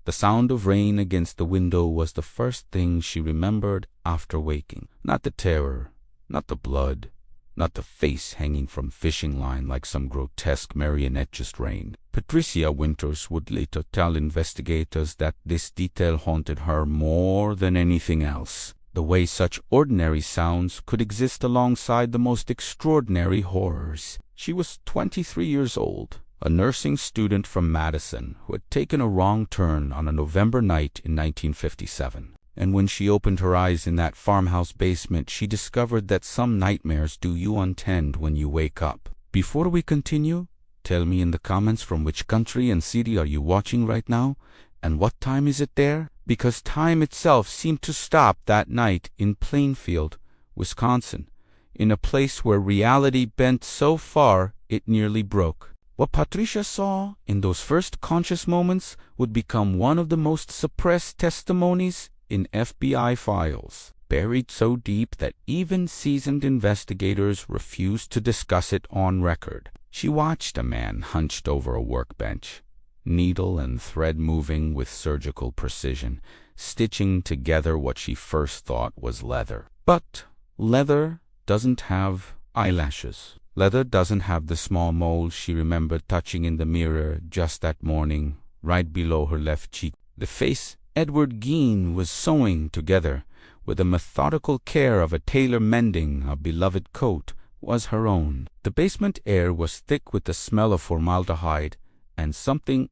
The sound of rain against the window was the first thing she remembered after waking. Not the terror, not the blood, not the face hanging from fishing line like some grotesque marionette just rained. Patricia Winters would later tell investigators that this detail haunted her more than anything else. The way such ordinary sounds could exist alongside the most extraordinary horrors. She was 23 years old, a nursing student from Madison who had taken a wrong turn on a November night in 1957. And when she opened her eyes in that farmhouse basement, she discovered that some nightmares do you untend when you wake up. Before we continue, tell me in the comments from which country and city are you watching right now, and what time is it there? Because time itself seemed to stop that night in Plainfield, Wisconsin, in a place where reality bent so far it nearly broke. What Patricia saw in those first conscious moments would become one of the most suppressed testimonies in FBI files, buried so deep that even seasoned investigators refused to discuss it on record. She watched a man hunched over a workbench, needle and thread moving with surgical precision, stitching together what she first thought was leather. But leather doesn't have eyelashes. Leather doesn't have the small moles she remembered touching in the mirror just that morning, right below her left cheek. The face Ed Gein was sewing together with the methodical care of a tailor mending a beloved coat was her own. The basement air was thick with the smell of formaldehyde and something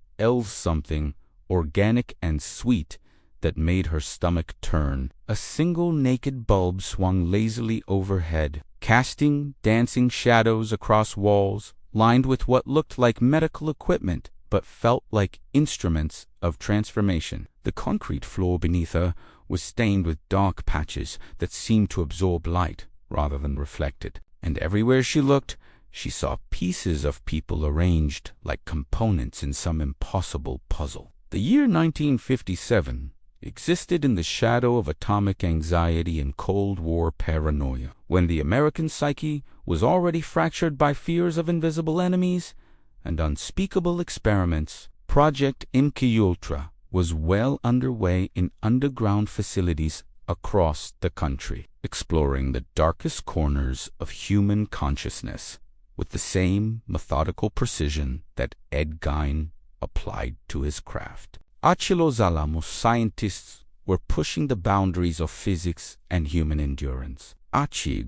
organic and sweet that made her stomach turn. A single naked bulb swung lazily overhead, casting dancing shadows across walls lined with what looked like medical equipment but felt like instruments of transformation. The concrete floor beneath her was stained with dark patches that seemed to absorb light rather than reflect it. And everywhere she looked, she saw pieces of people arranged like components in some impossible puzzle. The year 1957 existed in the shadow of atomic anxiety and Cold War paranoia, when the American psyche was already fractured by fears of invisible enemies and unspeakable experiments. Project MKUltra was well underway in underground facilities across the country, exploring the darkest corners of human consciousness with the same methodical precision that Ed Gein applied to his craft. At Los Alamos, scientists were pushing the boundaries of physics and human endurance.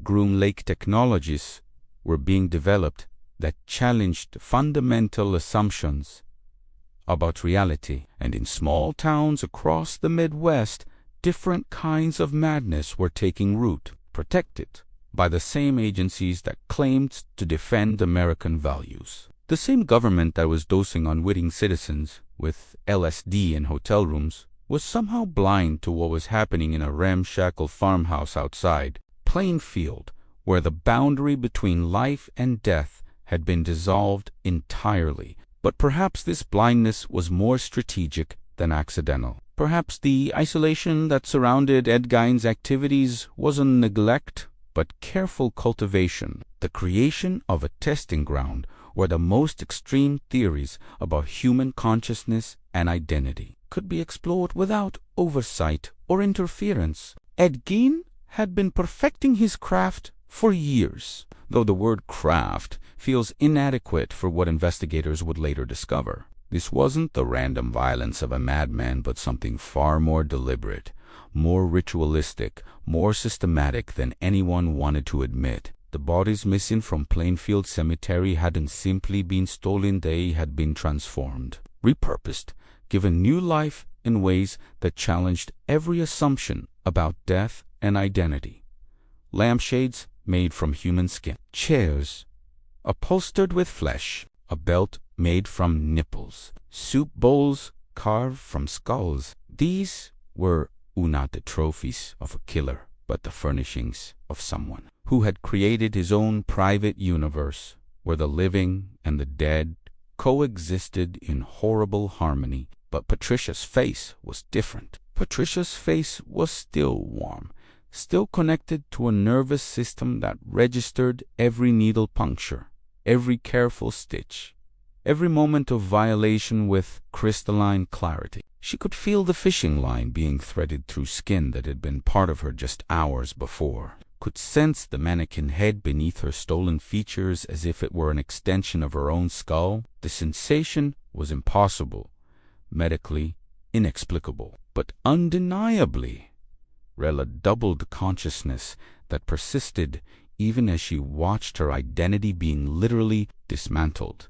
Groom Lake technologies were being developed that challenged fundamental assumptions about reality. And in small towns across the Midwest, different kinds of madness were taking root, protected by the same agencies that claimed to defend American values. The same government that was dosing unwitting citizens with LSD in hotel rooms was somehow blind to what was happening in a ramshackle farmhouse outside Plainfield, where the boundary between life and death had been dissolved entirely. But perhaps this blindness was more strategic than accidental. Perhaps the isolation that surrounded Ed Gein's activities wasn't neglect, but careful cultivation, the creation of a testing ground where the most extreme theories about human consciousness and identity could be explored without oversight or interference. Ed Gein had been perfecting his craft for years, though the word craft feels inadequate for what investigators would later discover. This wasn't the random violence of a madman, but something far more deliberate, more ritualistic, more systematic than anyone wanted to admit. The bodies missing from Plainfield Cemetery hadn't simply been stolen, they had been transformed, repurposed, given new life in ways that challenged every assumption about death and identity. Lampshades made from human skin, chairs upholstered with flesh, a belt made from nipples, soup bowls carved from skulls. These were not the trophies of a killer, but the furnishings of someone who had created his own private universe where the living and the dead coexisted in horrible harmony. But Patricia's face was different. Patricia's face was still warm, still connected to a nervous system that registered every needle puncture, every careful stitch, every moment of violation with crystalline clarity. She could feel the fishing line being threaded through skin that had been part of her just hours before, could sense the mannequin head beneath her stolen features as if it were an extension of her own skull. The sensation was impossible, medically inexplicable, but undeniably Rella doubled consciousness that persisted even as she watched her identity being literally dismantled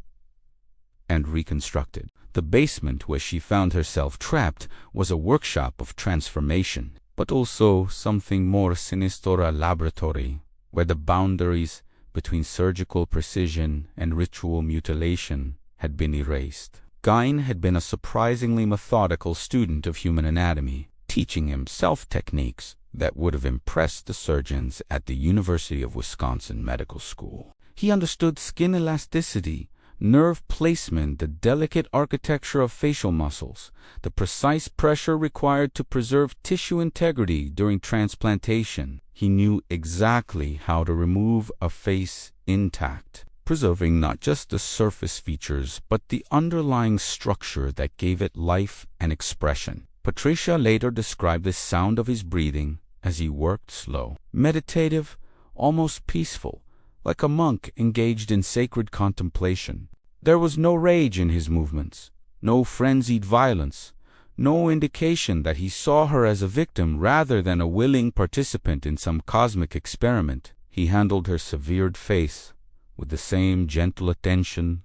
and reconstructed. The basement where she found herself trapped was a workshop of transformation, but also something more sinister, a laboratory where the boundaries between surgical precision and ritual mutilation had been erased. Gein had been a surprisingly methodical student of human anatomy, teaching himself techniques that would have impressed the surgeons at the University of Wisconsin Medical School. He understood skin elasticity, nerve placement, the delicate architecture of facial muscles, the precise pressure required to preserve tissue integrity during transplantation. He knew exactly how to remove a face intact, preserving not just the surface features but the underlying structure that gave it life and expression. Patricia later described the sound of his breathing as he worked slow, meditative, almost peaceful, like a monk engaged in sacred contemplation. There was no rage in his movements, no frenzied violence, no indication that he saw her as a victim rather than a willing participant in some cosmic experiment. He handled her severed face with the same gentle attention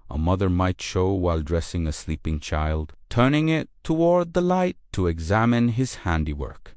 a mother might show while dressing a sleeping child, turning it toward the light to examine his handiwork,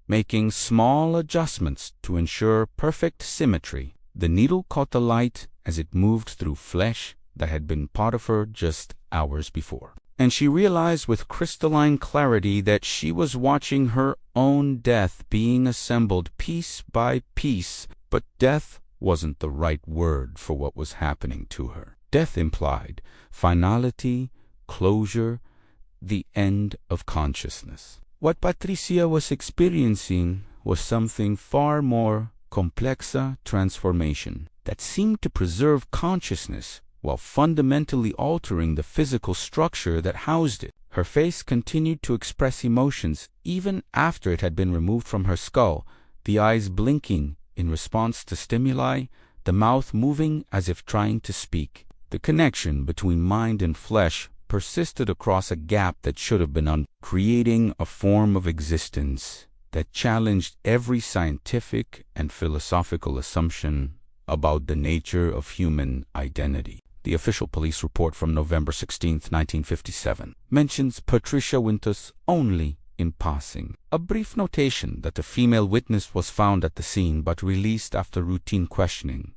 making small adjustments to ensure perfect symmetry. The needle caught the light as it moved through flesh that had been part of her just hours before, and she realized with crystalline clarity that she was watching her own death being assembled piece by piece. But death wasn't the right word for what was happening to her. Death implied finality, closure, the end of consciousness. What Patricia was experiencing was something far more complex, a transformation that seemed to preserve consciousness while fundamentally altering the physical structure that housed it. Her face continued to express emotions even after it had been removed from her skull, the eyes blinking in response to stimuli, the mouth moving as if trying to speak. The connection between mind and flesh persisted across a gap that should have been creating a form of existence that challenged every scientific and philosophical assumption about the nature of human identity. The official police report from November 16, 1957, mentions Patricia Winters only in passing. A brief notation that a female witness was found at the scene but released after routine questioning.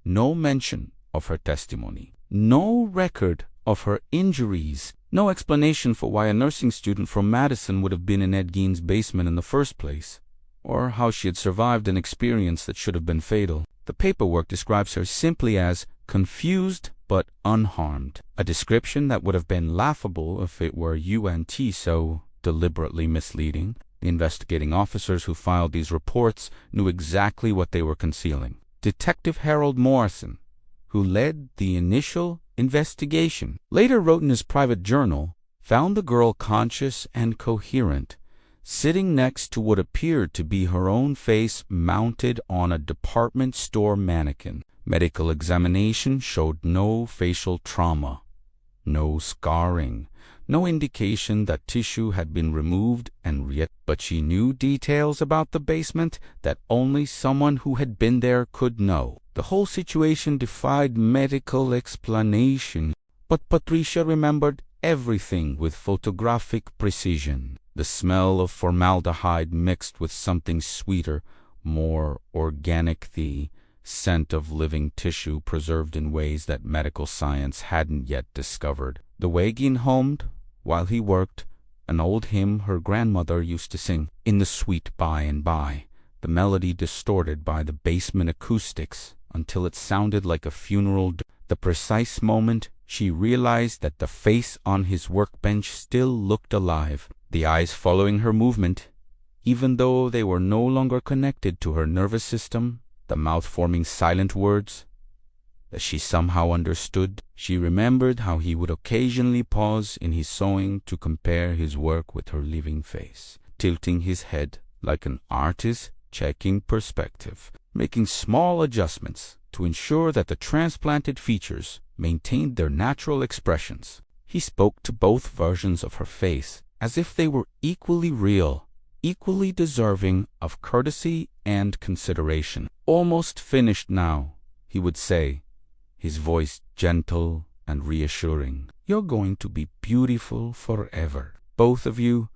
No mention of her testimony. No record of her injuries. No explanation for why a nursing student from Madison would have been in Ed Gein's basement in the first place, or how she had survived an experience that should have been fatal. The paperwork describes her simply as confused but unharmed, a description that would have been laughable if it were UNT so deliberately misleading. The investigating officers who filed these reports knew exactly what they were concealing. Detective Harold Morrison, who led the initial investigation, later wrote in his private journal, found the girl conscious and coherent, sitting next to what appeared to be her own face mounted on a department store mannequin. Medical examination showed no facial trauma, no scarring, no indication that tissue had been removed but she knew details about the basement that only someone who had been there could know. The whole situation defied medical explanation, but Patricia remembered everything with photographic precision. The smell of formaldehyde mixed with something sweeter, more organic, the scent of living tissue preserved in ways that medical science hadn't yet discovered. The way Gein hummed while he worked, an old hymn her grandmother used to sing, "In the sweet by and by," the melody distorted by the basement acoustics until it sounded like a funeral. The precise moment she realized that the face on his workbench still looked alive, the eyes following her movement, even though they were no longer connected to her nervous system, the mouth forming silent words. that she somehow understood. She remembered how he would occasionally pause in his sewing to compare his work with her living face, tilting his head like an artist checking perspective, making small adjustments to ensure that the transplanted features maintained their natural expressions. He spoke to both versions of her face as if they were equally real, equally deserving of courtesy and consideration. "Almost finished now," he would say, his voice gentle and reassuring. "You're going to be beautiful forever. Both of you."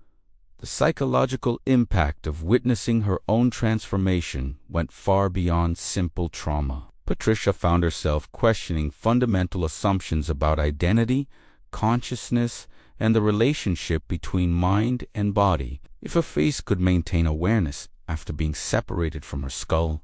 The psychological impact of witnessing her own transformation went far beyond simple trauma. Patricia found herself questioning fundamental assumptions about identity, consciousness, and the relationship between mind and body. If a face could maintain awareness after being separated from her skull,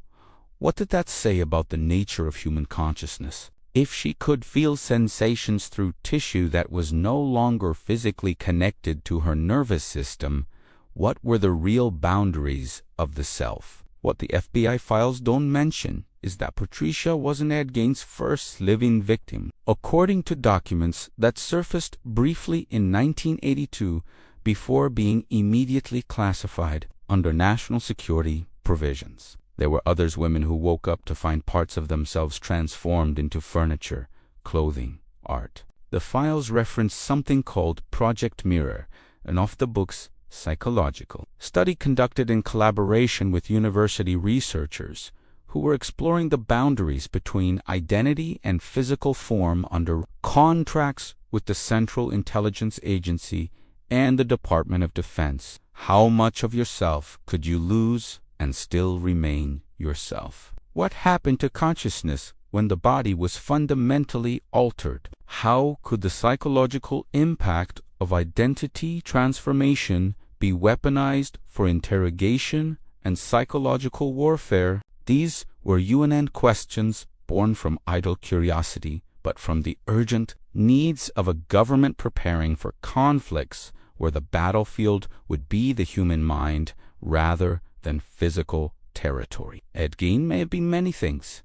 what did that say about the nature of human consciousness? If she could feel sensations through tissue that was no longer physically connected to her nervous system, what were the real boundaries of the self? What the FBI files don't mention is that Patricia wasn't Ed Gein's first living victim. According to documents that surfaced briefly in 1982 before being immediately classified under national security provisions, there were others women who woke up to find parts of themselves transformed into furniture, clothing, art. The files reference something called Project Mirror, an off-the-books psychological study conducted in collaboration with university researchers who were exploring the boundaries between identity and physical form under contracts with the Central Intelligence Agency and the Department of Defense. How much of yourself could you lose and still remain yourself? What happened to consciousness when the body was fundamentally altered? How could the psychological impact of identity transformation be weaponized for interrogation and psychological warfare? These were UNN questions born from idle curiosity, but from the urgent needs of a government preparing for conflicts where the battlefield would be the human mind rather than physical territory. Ed Gein may have been many things: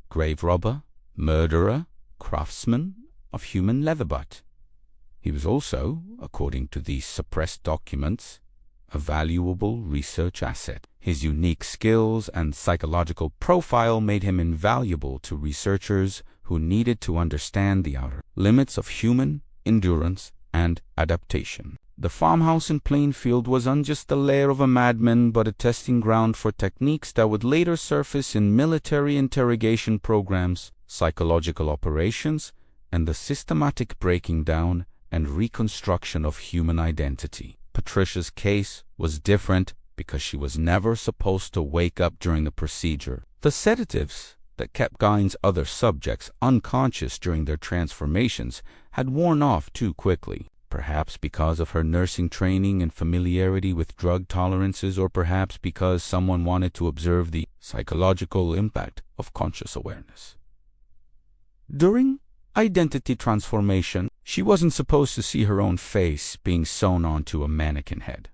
grave robber, murderer, craftsman of human leather butt. He was also, according to these suppressed documents, a valuable research asset. His unique skills and psychological profile made him invaluable to researchers who needed to understand the outer limits of human endurance and adaptation. The farmhouse in Plainfield wasn't just the lair of a madman, but a testing ground for techniques that would later surface in military interrogation programs, psychological operations, and the systematic breaking down and reconstruction of human identity. Patricia's case was different because she was never supposed to wake up during the procedure. The sedatives that kept Gein's other subjects unconscious during their transformations had worn off too quickly. Perhaps because of her nursing training and familiarity with drug tolerances, or perhaps because someone wanted to observe the psychological impact of conscious awareness. During identity transformation, she wasn't supposed to see her own face being sewn onto a mannequin head.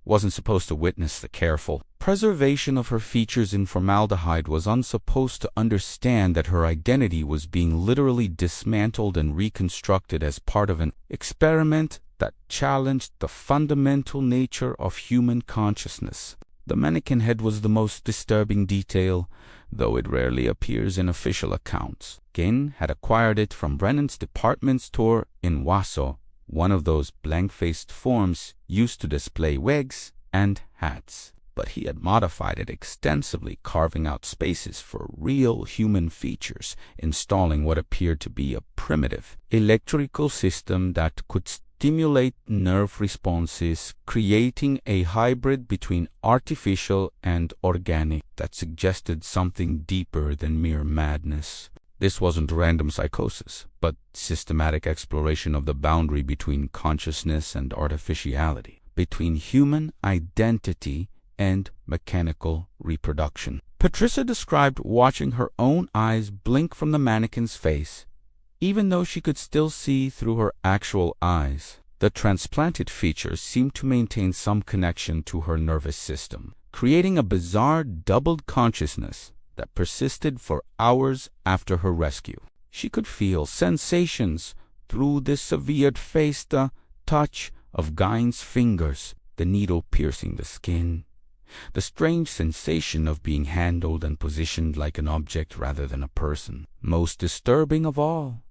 Wasn't supposed to witness the careful preservation of her features in formaldehyde. Was unsupposed to understand that her identity was being literally dismantled and reconstructed as part of an experiment that challenged the fundamental nature of human consciousness. The mannequin head was the most disturbing detail, though it rarely appears in official accounts. Gein had acquired it from Brennan's department store in Wausau, one of those blank-faced forms used to display wigs and hats. But he had modified it extensively, carving out spaces for real human features, installing what appeared to be a primitive electrical system that could stimulate nerve responses, creating a hybrid between artificial and organic that suggested something deeper than mere madness. This wasn't random psychosis, but systematic exploration of the boundary between consciousness and artificiality, between human identity and mechanical reproduction. Patricia described watching her own eyes blink from the mannequin's face, even though she could still see through her actual eyes. The transplanted features seemed to maintain some connection to her nervous system, creating a bizarre doubled consciousness that persisted for hours after her rescue. She could feel sensations through the severed face, the touch of Gein's fingers, the needle piercing the skin, the strange sensation of being handled and positioned like an object rather than a person. Most disturbing of all,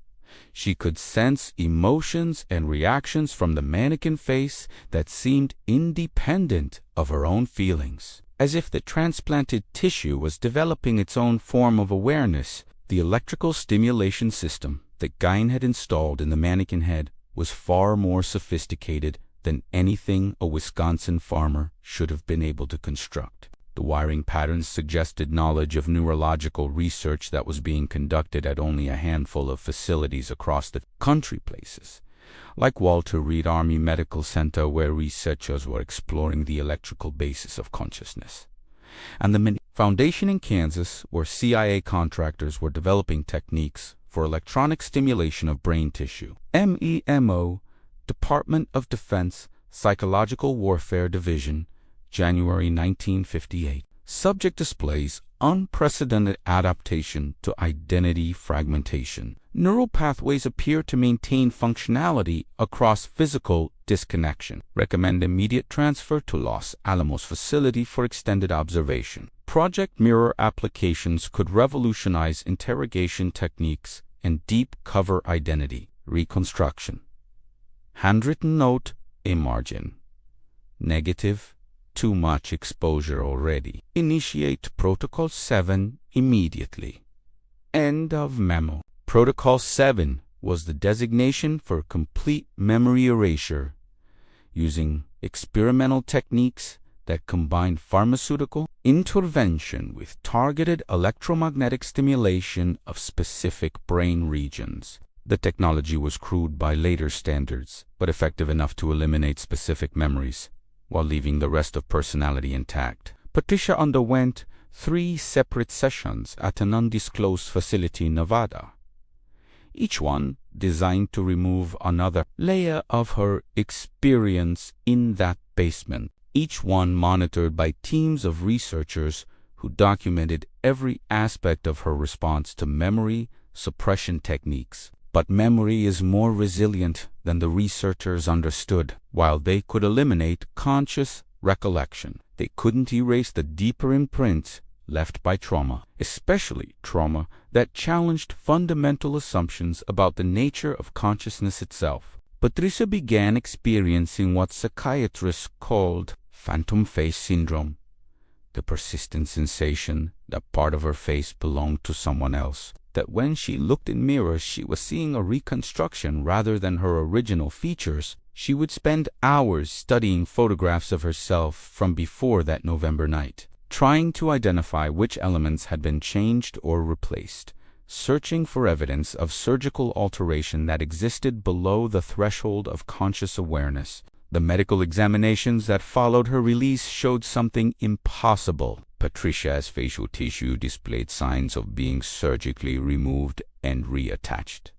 she could sense emotions and reactions from the mannequin face that seemed independent of her own feelings, as if the transplanted tissue was developing its own form of awareness. The electrical stimulation system that Gein had installed in the mannequin head was far more sophisticated than anything a Wisconsin farmer should have been able to construct. The wiring patterns suggested knowledge of neurological research that was being conducted at only a handful of facilities across the country, places like Walter Reed Army Medical Center, where researchers were exploring the electrical basis of consciousness, and the Foundation in Kansas, where CIA contractors were developing techniques for electronic stimulation of brain tissue. MEMO, Department of Defense, Psychological Warfare Division, January 1958. Subject displays unprecedented adaptation to identity fragmentation. Neural pathways appear to maintain functionality across physical disconnection. Recommend immediate transfer to Los Alamos facility for extended observation. Project Mirror applications could revolutionize interrogation techniques and deep cover identity reconstruction. Handwritten note, a margin. Negative. Too much exposure already. Initiate Protocol 7 immediately. End of memo. Protocol 7 was the designation for complete memory erasure using experimental techniques that combined pharmaceutical intervention with targeted electromagnetic stimulation of specific brain regions. The technology was crude by later standards, but effective enough to eliminate specific memories while leaving the rest of personality intact. Patricia underwent 3 separate sessions at an undisclosed facility in Nevada, each one designed to remove another layer of her experience in that basement, each one monitored by teams of researchers who documented every aspect of her response to memory suppression techniques. But memory is more resilient than the researchers understood. While they could eliminate conscious recollection, they couldn't erase the deeper imprints left by trauma, especially trauma that challenged fundamental assumptions about the nature of consciousness itself. Patricia began experiencing what psychiatrists called phantom face syndrome, the persistent sensation that part of her face belonged to someone else, that when she looked in mirrors she was seeing a reconstruction rather than her original features. She would spend hours studying photographs of herself from before that November night, trying to identify which elements had been changed or replaced, searching for evidence of surgical alteration that existed below the threshold of conscious awareness. The medical examinations that followed her release showed something impossible. Patricia's facial tissue displayed signs of being surgically removed and reattached,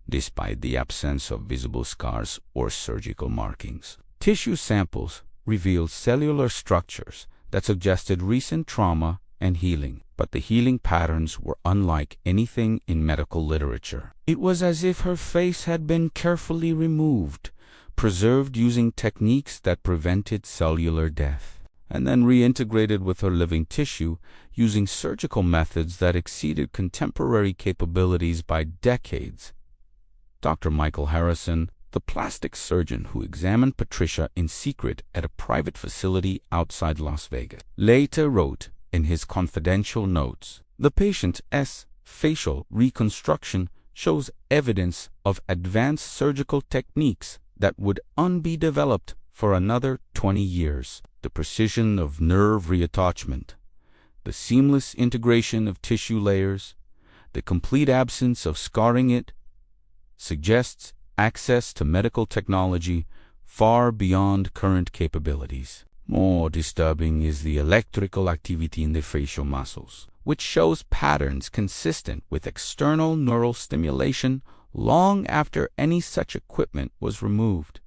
despite the absence of visible scars or surgical markings. Tissue samples revealed cellular structures that suggested recent trauma and healing, but the healing patterns were unlike anything in medical literature. It was as if her face had been carefully removed, preserved using techniques that prevented cellular death, and then reintegrated with her living tissue using surgical methods that exceeded contemporary capabilities by decades. Dr. Michael Harrison, the plastic surgeon who examined Patricia in secret at a private facility outside Las Vegas, later wrote in his confidential notes, "The patient's facial reconstruction shows evidence of advanced surgical techniques that would be developed for another 20 years. The precision of nerve reattachment, the seamless integration of tissue layers, the complete absence of scarring it suggests access to medical technology far beyond current capabilities. More disturbing is the electrical activity in the facial muscles, which shows patterns consistent with external neural stimulation long after any such equipment was removed.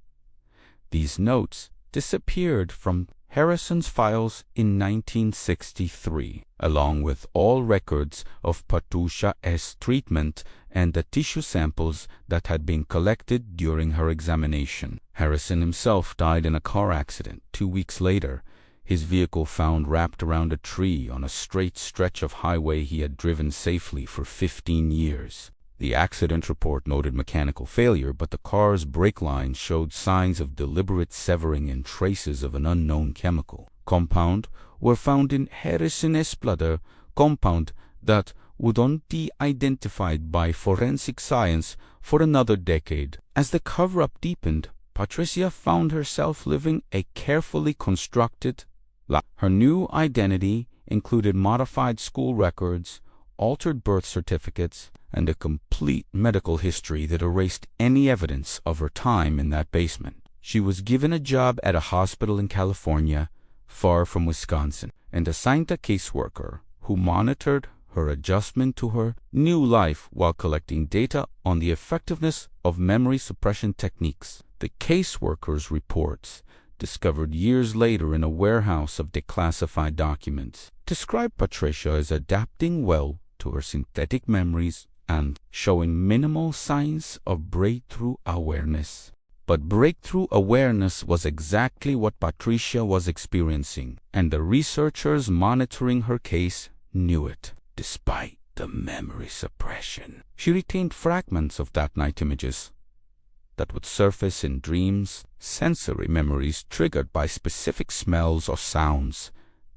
These notes disappeared from Harrison's files in 1963, along with all records of Patricia's treatment and the tissue samples that had been collected during her examination. Harrison himself died in a car accident 2 weeks later, his vehicle found wrapped around a tree on a straight stretch of highway he had driven safely for 15 years. The accident report noted mechanical failure, but the car's brake lines showed signs of deliberate severing and traces of an unknown chemical compound were found in Harrison's blood, a compound that would not be identified by forensic science for another decade. As the cover-up deepened, Patricia found herself living a carefully constructed life. Her new identity included modified school records, altered birth certificates, and a complete medical history that erased any evidence of her time in that basement. She was given a job at a hospital in California, far from Wisconsin, and assigned a caseworker who monitored her adjustment to her new life while collecting data on the effectiveness of memory suppression techniques. The caseworker's reports, discovered years later in a warehouse of declassified documents, described Patricia as adapting well to her synthetic memories and showing minimal signs of breakthrough awareness. But breakthrough awareness was exactly what Patricia was experiencing, and the researchers monitoring her case knew it. Despite the memory suppression, she retained fragments of that night images that would surface in dreams, sensory memories triggered by specific smells or sounds,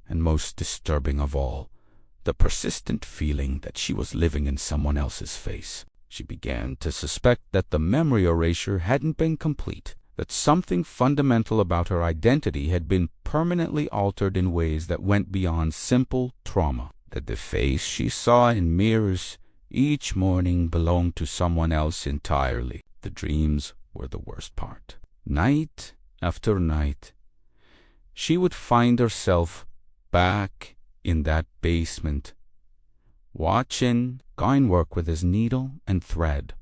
and most disturbing of all, the persistent feeling that she was living in someone else's face. She began to suspect that the memory erasure hadn't been complete, that something fundamental about her identity had been permanently altered in ways that went beyond simple trauma, that the face she saw in mirrors each morning belonged to someone else entirely. The dreams were the worst part. Night after night, she would find herself back in that basement, watching Gein work with his needle and thread.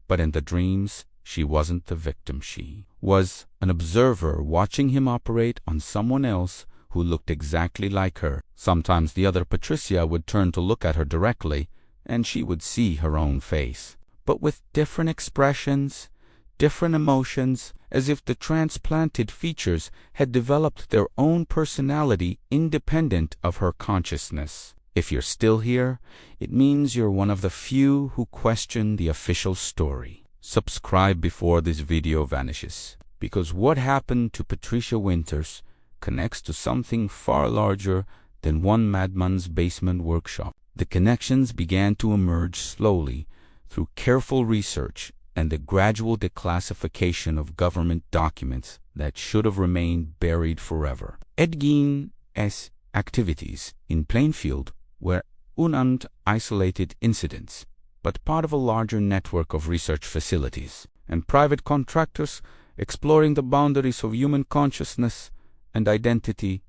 But in the dreams, she wasn't the victim. She was an observer watching him operate on someone else who looked exactly like her. Sometimes the other Patricia would turn to look at her directly, and she would see her own face, but with different expressions, different emotions, as if the transplanted features had developed their own personality independent of her consciousness. If you're still here, it means you're one of the few who question the official story. Subscribe before this video vanishes, because what happened to Patricia Winters connects to something far larger than one madman's basement workshop. The connections began to emerge slowly through careful research and the gradual declassification of government documents that should have remained buried forever. Ed Gein's activities in Plainfield were isolated incidents, but part of a larger network of research facilities and private contractors exploring the boundaries of human consciousness and identity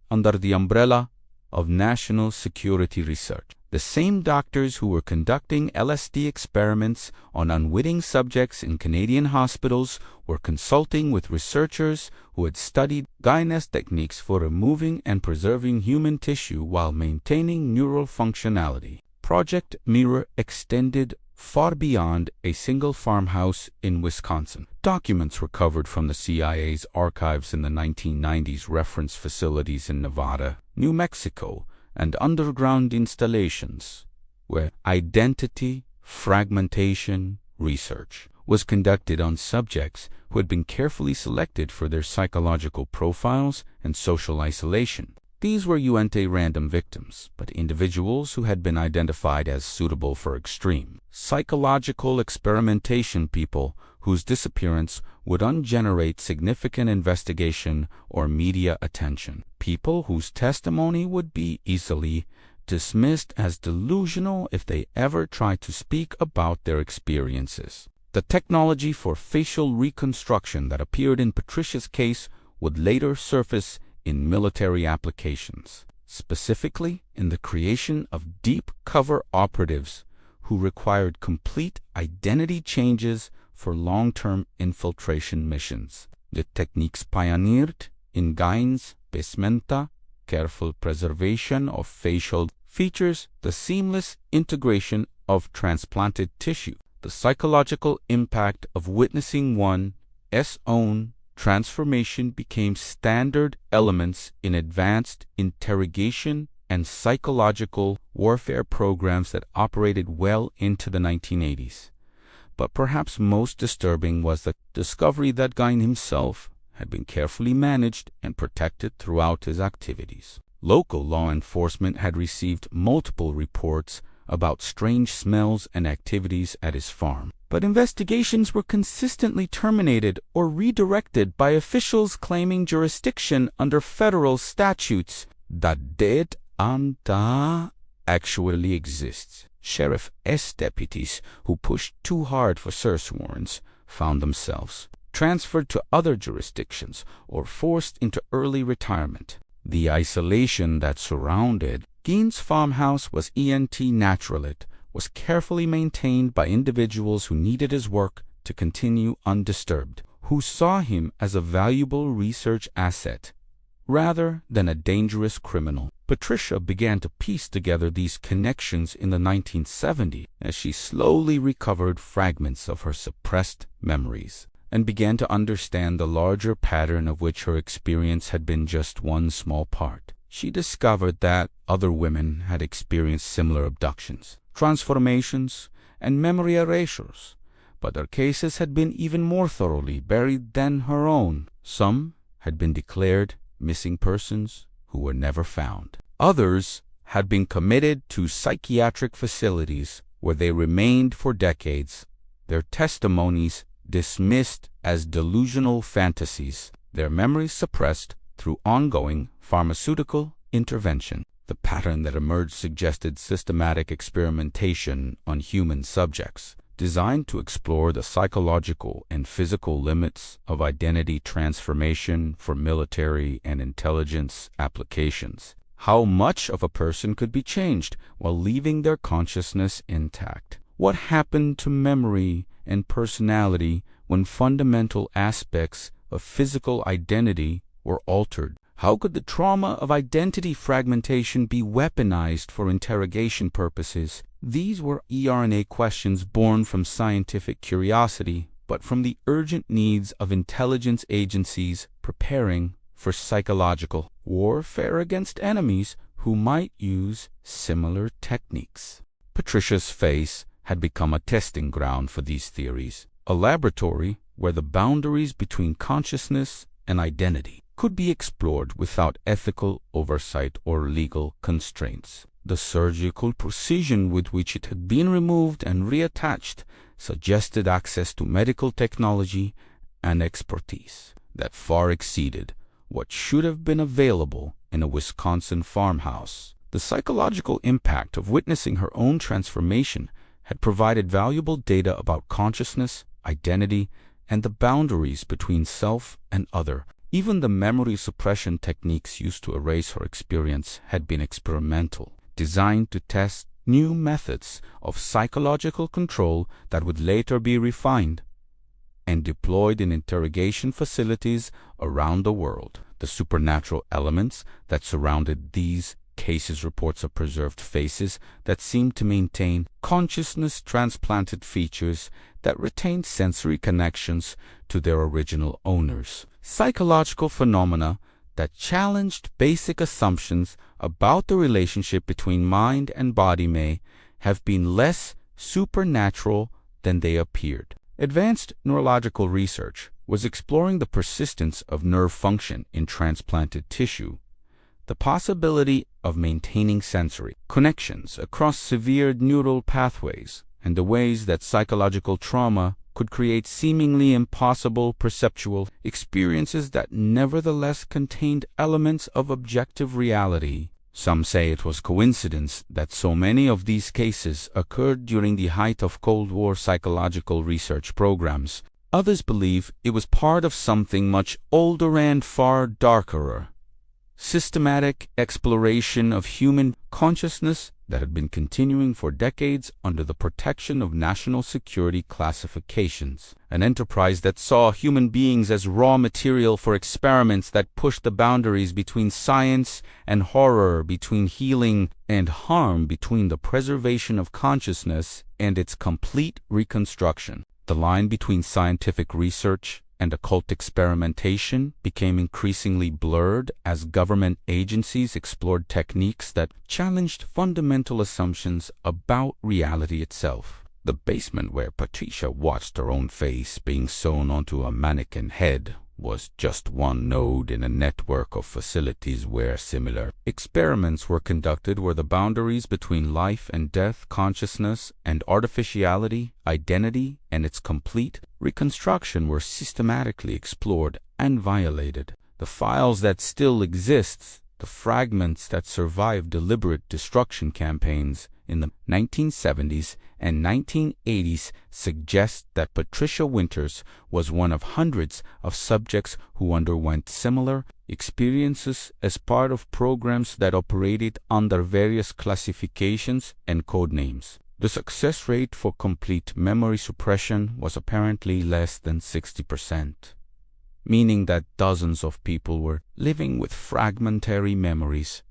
under the umbrella of national security research. The same doctors who were conducting LSD experiments on unwitting subjects in Canadian hospitals were consulting with researchers who had studied Gein's techniques for removing and preserving human tissue while maintaining neural functionality. Project Mirror extended far beyond a single farmhouse in Wisconsin. Documents recovered from the CIA's archives in the 1990s reference facilities in Nevada, New Mexico, and underground installations where identity fragmentation research was conducted on subjects who had been carefully selected for their psychological profiles and social isolation. These were random victims, but individuals who had been identified as suitable for extreme psychological experimentation, people whose disappearance would ungenerate significant investigation or media attention, people whose testimony would be easily dismissed as delusional if they ever tried to speak about their experiences. The technology for facial reconstruction that appeared in Patricia's case would later surface in military applications, specifically in the creation of deep cover operatives who required complete identity changes for long-term infiltration missions. The techniques pioneered in Gein's vestimenta, careful preservation of facial features, the seamless integration of transplanted tissue. The psychological impact of witnessing one's own transformation became standard elements in advanced interrogation and psychological warfare programs that operated well into the 1980s. But perhaps most disturbing was the discovery that Gein himself had been carefully managed and protected throughout his activities. Local law enforcement had received multiple reports about strange smells and activities at his farm, but investigations were consistently terminated or redirected by officials claiming jurisdiction under federal statutes that did not actually exist. Sheriff's deputies who pushed too hard for search warrants found themselves transferred to other jurisdictions or forced into early retirement. The isolation that surrounded Gein's farmhouse was was carefully maintained by individuals who needed his work to continue undisturbed, who saw him as a valuable research asset rather than a dangerous criminal. Patricia began to piece together these connections in the 1970s as she slowly recovered fragments of her suppressed memories and began to understand the larger pattern of which her experience had been just one small part. She discovered that other women had experienced similar abductions, transformations, and memory erasures, but their cases had been even more thoroughly buried than her own. Some had been declared missing persons who were never found. Others had been committed to psychiatric facilities where they remained for decades, their testimonies dismissed as delusional fantasies, their memories suppressed through ongoing pharmaceutical intervention. The pattern that emerged suggested systematic experimentation on human subjects, designed to explore the psychological and physical limits of identity transformation for military and intelligence applications. How much of a person could be changed while leaving their consciousness intact? What happened to memory and personality when fundamental aspects of physical identity were altered? How could the trauma of identity fragmentation be weaponized for interrogation purposes? These were eRNA questions born from scientific curiosity, but from the urgent needs of intelligence agencies preparing for psychological warfare against enemies who might use similar techniques. Patricia's face had become a testing ground for these theories, a laboratory where the boundaries between consciousness and identity could be explored without ethical oversight or legal constraints. The surgical precision with which it had been removed and reattached suggested access to medical technology and expertise that far exceeded what should have been available in a Wisconsin farmhouse. The psychological impact of witnessing her own transformation had provided valuable data about consciousness, identity, and the boundaries between self and other. Even the memory suppression techniques used to erase her experience had been experimental, designed to test new methods of psychological control that would later be refined and deployed in interrogation facilities around the world. The supernatural elements that surrounded these cases, reports of preserved faces that seemed to maintain consciousness, transplanted features that retained sensory connections to their original owners, psychological phenomena that challenged basic assumptions about the relationship between mind and body may have been less supernatural than they appeared. Advanced neurological research was exploring the persistence of nerve function in transplanted tissue, the possibility of maintaining sensory connections across severe neural pathways, and the ways that psychological trauma could create seemingly impossible perceptual experiences that nevertheless contained elements of objective reality. Some say it was coincidence that so many of these cases occurred during the height of Cold War psychological research programs. Others believe it was part of something much older and far darker, systematic exploration of human consciousness that had been continuing for decades under the protection of national security classifications, an enterprise that saw human beings as raw material for experiments that pushed the boundaries between science and horror, between healing and harm, between the preservation of consciousness and its complete reconstruction. The line between scientific research and occult experimentation became increasingly blurred as government agencies explored techniques that challenged fundamental assumptions about reality itself. The basement where Patricia watched her own face being sewn onto a mannequin head was just one node in a network of facilities where similar experiments were conducted, where the boundaries between life and death, consciousness and artificiality, identity and its complete reconstruction were systematically explored and violated. The files that still exist, the fragments that survived deliberate destruction campaigns in the 1970s and 1980s suggest that Patricia Winters was one of hundreds of subjects who underwent similar experiences as part of programs that operated under various classifications and code names. The success rate for complete memory suppression was apparently less than 60%, meaning that dozens of people were living with fragmentary memories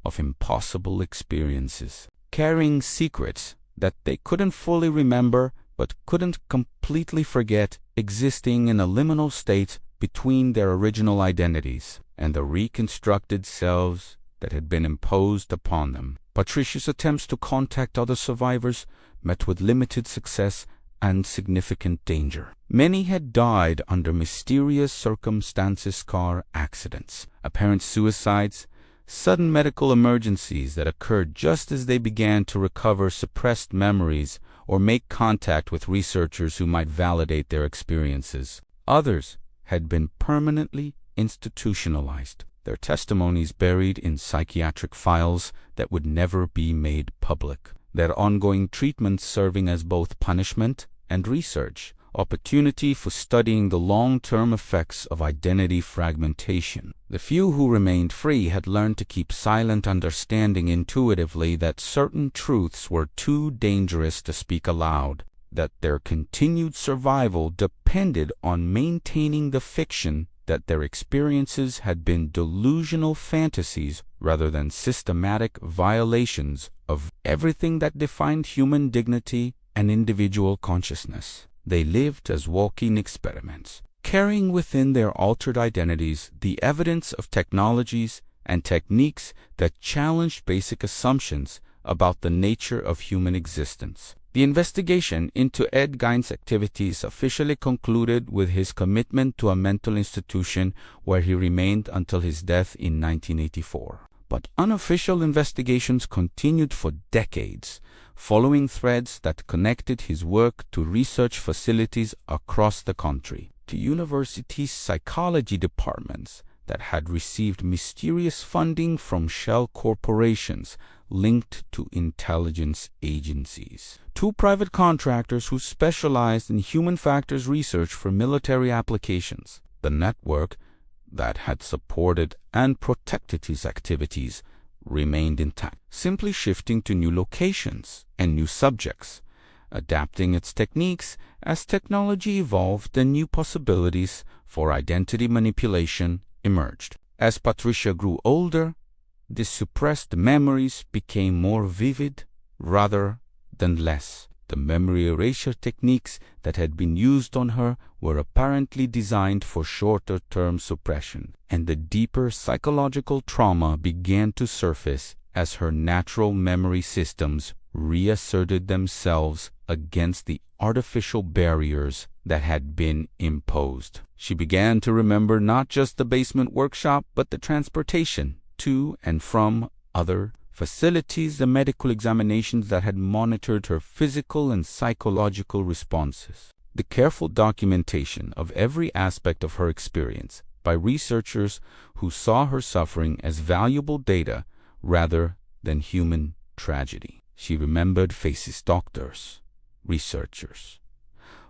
of impossible experiences, carrying secrets that they couldn't fully remember but couldn't completely forget, existing in a liminal state between their original identities and the reconstructed selves that had been imposed upon them. Patricia's attempts to contact other survivors met with limited success and significant danger. Many had died under mysterious circumstances, car accidents, apparent suicides, sudden medical emergencies that occurred just as they began to recover suppressed memories or make contact with researchers who might validate their experiences. Others had been permanently institutionalized, their testimonies buried in psychiatric files that would never be made public, their ongoing treatments serving as both punishment and research, opportunity for studying the long-term effects of identity fragmentation. The few who remained free had learned to keep silent, understanding intuitively that certain truths were too dangerous to speak aloud, that their continued survival depended on maintaining the fiction that their experiences had been delusional fantasies rather than systematic violations of everything that defined human dignity and individual consciousness. They lived as walking experiments, carrying within their altered identities the evidence of technologies and techniques that challenged basic assumptions about the nature of human existence. The investigation into Ed Gein's activities officially concluded with his commitment to a mental institution where he remained until his death in 1984. But unofficial investigations continued for decades, following threads that connected his work to research facilities across the country, to university psychology departments that had received mysterious funding from shell corporations linked to intelligence agencies, to private contractors who specialized in human factors research for military applications. The network that had supported and protected his activities remained intact, simply shifting to new locations and new subjects, adapting its techniques as technology evolved and new possibilities for identity manipulation emerged. As Patricia grew older, the suppressed memories became more vivid rather than less. The memory erasure techniques that had been used on her were apparently designed for shorter-term suppression, and the deeper psychological trauma began to surface as her natural memory systems reasserted themselves against the artificial barriers that had been imposed. She began to remember not just the basement workshop, but the transportation to and from other facilities, the medical examinations that had monitored her physical and psychological responses, the careful documentation of every aspect of her experience by researchers who saw her suffering as valuable data rather than human tragedy. She remembered faces, doctors, researchers,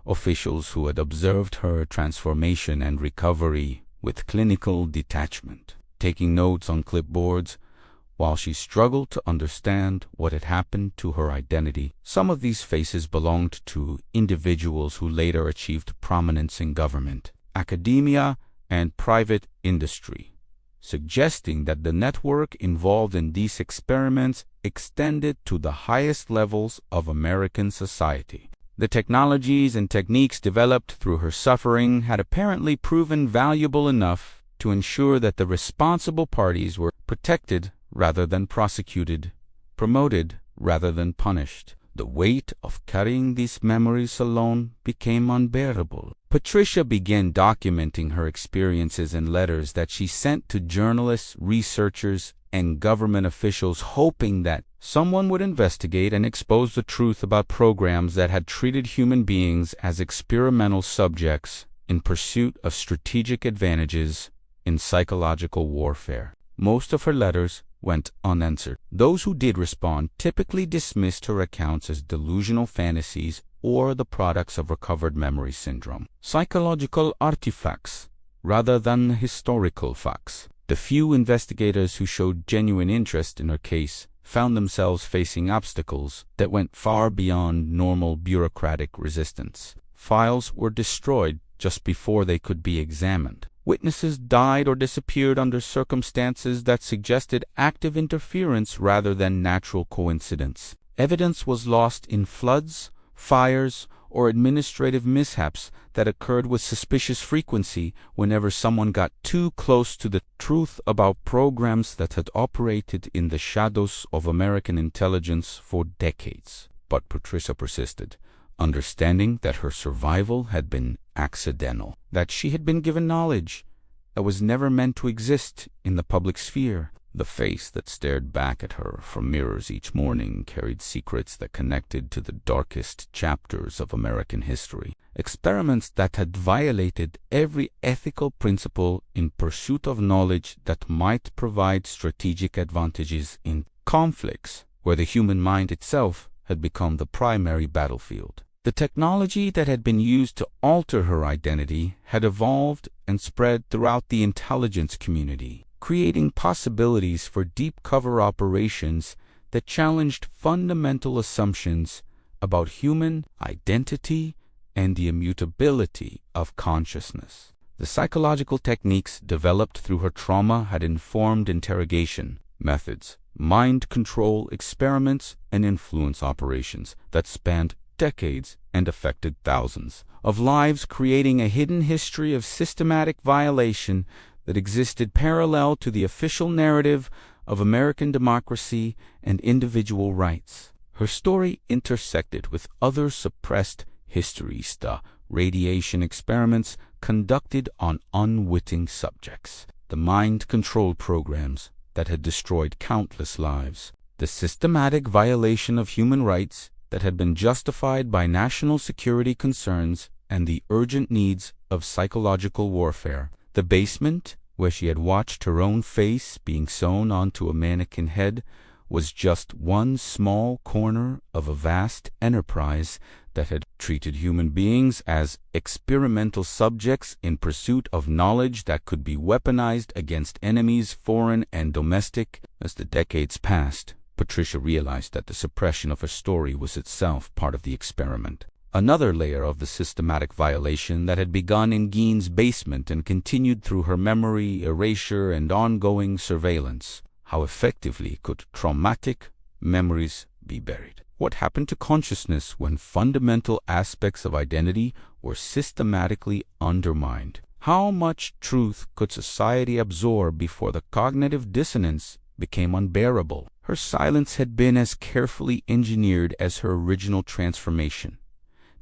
officials who had observed her transformation and recovery with clinical detachment, taking notes on clipboards, while she struggled to understand what had happened to her identity. Some of these faces belonged to individuals who later achieved prominence in government, academia, and private industry, suggesting that the network involved in these experiments extended to the highest levels of American society. The technologies and techniques developed through her suffering had apparently proven valuable enough to ensure that the responsible parties were protected rather than prosecuted, promoted rather than punished. The weight of carrying these memories alone became unbearable. Patricia began documenting her experiences in letters that she sent to journalists, researchers, and government officials, hoping that someone would investigate and expose the truth about programs that had treated human beings as experimental subjects in pursuit of strategic advantages in psychological warfare. Most of her letters went unanswered. Those who did respond typically dismissed her accounts as delusional fantasies or the products of recovered memory syndrome, psychological artifacts rather than historical facts. The few investigators who showed genuine interest in her case found themselves facing obstacles that went far beyond normal bureaucratic resistance. Files were destroyed just before they could be examined. Witnesses died or disappeared under circumstances that suggested active interference rather than natural coincidence. Evidence was lost in floods, fires, or administrative mishaps that occurred with suspicious frequency whenever someone got too close to the truth about programs that had operated in the shadows of American intelligence for decades. But Patricia persisted, understanding that her survival had been accidental, that she had been given knowledge that was never meant to exist in the public sphere. The face that stared back at her from mirrors each morning carried secrets that connected to the darkest chapters of American history, experiments that had violated every ethical principle in pursuit of knowledge that might provide strategic advantages in conflicts where the human mind itself had become the primary battlefield. The technology that had been used to alter her identity had evolved and spread throughout the intelligence community, creating possibilities for deep cover operations that challenged fundamental assumptions about human identity and the immutability of consciousness. The psychological techniques developed through her trauma had informed interrogation methods, mind control experiments, and influence operations that spanned decades and affected thousands of lives, creating a hidden history of systematic violation that existed parallel to the official narrative of American democracy and individual rights. Her story intersected with other suppressed histories, the radiation experiments conducted on unwitting subjects, the mind control programs that had destroyed countless lives, the systematic violation of human rights that had been justified by national security concerns, and the urgent needs of psychological warfare. The basement, where she had watched her own face being sewn onto a mannequin head, was just one small corner of a vast enterprise that had treated human beings as experimental subjects in pursuit of knowledge that could be weaponized against enemies, foreign and domestic. As the decades passed, Patricia realized that the suppression of her story was itself part of the experiment. Another layer of the systematic violation that had begun in Gein's basement and continued through her memory, erasure, and ongoing surveillance. How effectively could traumatic memories be buried? What happened to consciousness when fundamental aspects of identity were systematically undermined? How much truth could society absorb before the cognitive dissonance became unbearable? Her silence had been as carefully engineered as her original transformation,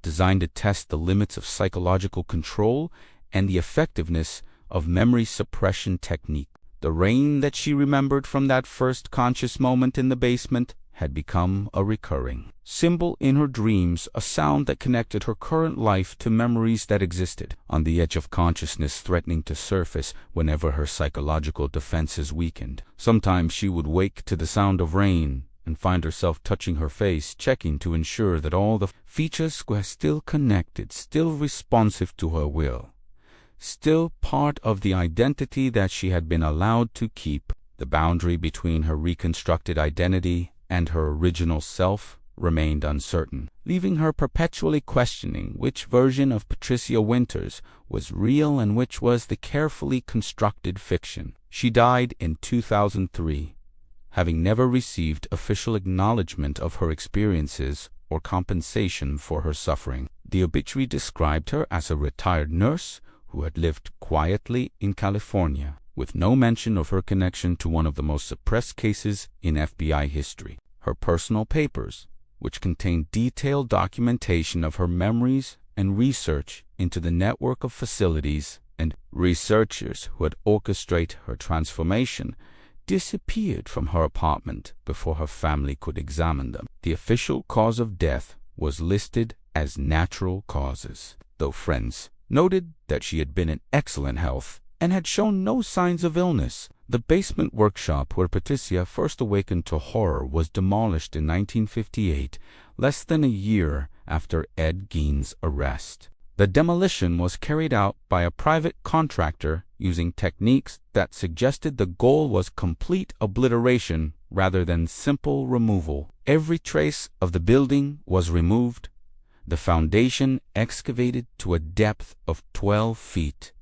designed to test the limits of psychological control and the effectiveness of memory suppression technique. The rain that she remembered from that first conscious moment in the basement had become a recurring symbol in her dreams, a sound that connected her current life to memories that existed on the edge of consciousness, threatening to surface whenever her psychological defenses weakened. Sometimes she would wake to the sound of rain and find herself touching her face, checking to ensure that all the features were still connected, still responsive to her will. still part of the identity that she had been allowed to keep. The boundary between her reconstructed identity and her original self remained uncertain, leaving her perpetually questioning which version of Patricia Winters was real and which was the carefully constructed fiction. She died in 2003, having never received official acknowledgement of her experiences or compensation for her suffering. The obituary described her as a retired nurse who had lived quietly in California, with no mention of her connection to one of the most suppressed cases in FBI history. Her personal papers, which contained detailed documentation of her memories and research into the network of facilities and researchers who had orchestrated her transformation, disappeared from her apartment before her family could examine them. The official cause of death was listed as natural causes, though friends noted that she had been in excellent health and had shown no signs of illness. The basement workshop where Patricia first awakened to horror was demolished in 1958, less than a year after Ed Gein's arrest. The demolition was carried out by a private contractor using techniques that suggested the goal was complete obliteration rather than simple removal. Every trace of the building was removed, the foundation excavated to a depth of 12 feet,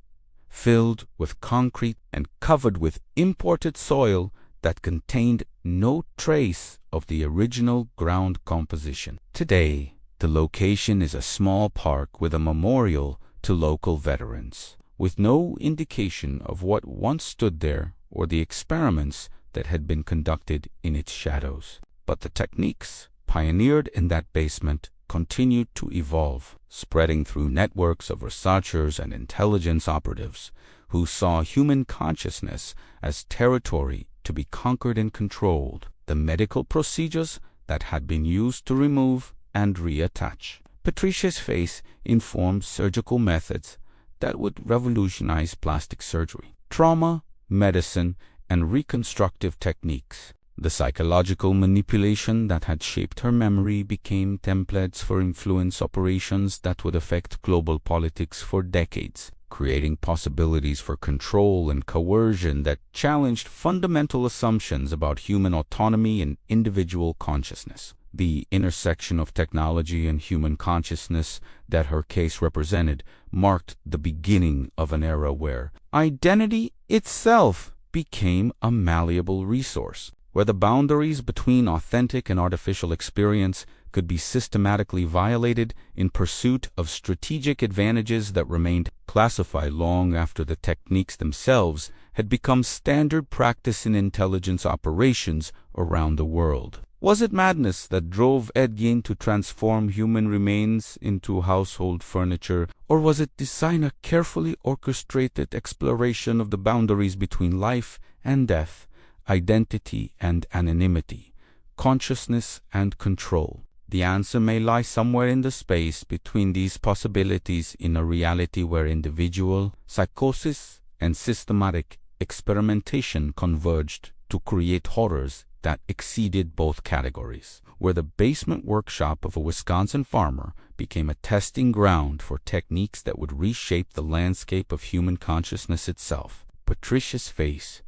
filled with concrete and covered with imported soil that contained no trace of the original ground composition. Today, the location is a small park with a memorial to local veterans, with no indication of what once stood there or the experiments that had been conducted in its shadows. But the techniques pioneered in that basement continued to evolve, spreading through networks of researchers and intelligence operatives who saw human consciousness as territory to be conquered and controlled. The medical procedures that had been used to remove and reattach Patricia's face informed surgical methods that would revolutionize plastic surgery, trauma, medicine, and reconstructive techniques. The psychological manipulation that had shaped her memory became templates for influence operations that would affect global politics for decades, creating possibilities for control and coercion that challenged fundamental assumptions about human autonomy and individual consciousness. The intersection of technology and human consciousness that her case represented marked the beginning of an era where identity itself became a malleable resource, where the boundaries between authentic and artificial experience could be systematically violated in pursuit of strategic advantages that remained classified long after the techniques themselves had become standard practice in intelligence operations around the world. Was it madness that drove Ed Gein to transform human remains into household furniture, or was it design carefully orchestrated exploration of the boundaries between life and death, identity and anonymity, consciousness and control? The answer may lie somewhere in the space between these possibilities, in a reality where individual psychosis and systematic experimentation converged to create horrors that exceeded both categories, where the basement workshop of a Wisconsin farmer became a testing ground for techniques that would reshape the landscape of human consciousness itself. Patricia's face,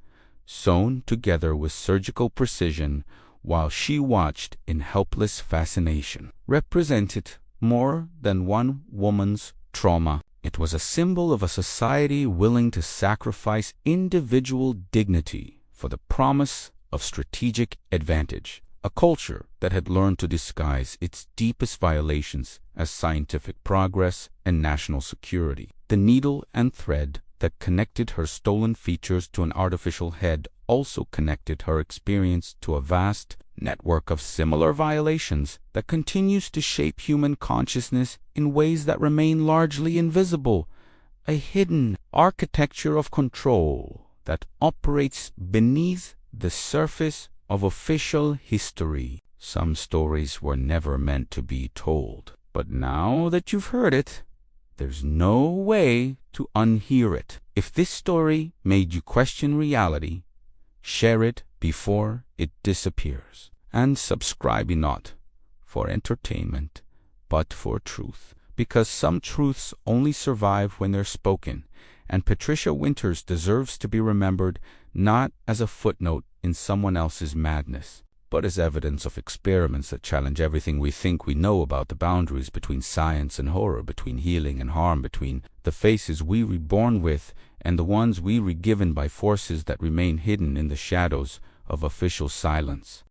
sewn together with surgical precision while she watched in helpless fascination, represented more than one woman's trauma. It was a symbol of a society willing to sacrifice individual dignity for the promise of strategic advantage, a culture that had learned to disguise its deepest violations as scientific progress and national security. The needle and thread that connected her stolen features to an artificial head also connected her experience to a vast network of similar violations that continues to shape human consciousness in ways that remain largely invisible, a hidden architecture of control that operates beneath the surface of official history. Some stories were never meant to be told, but now that you've heard it, there's no way to unhear it. If this story made you question reality, share it before it disappears, and subscribe not for entertainment, but for truth, because some truths only survive when they're spoken, and Patricia Winters deserves to be remembered not as a footnote in someone else's madness, but as evidence of experiments that challenge everything we think we know about the boundaries between science and horror, between healing and harm, between the faces we reborn with and the ones we regiven by forces that remain hidden in the shadows of official silence.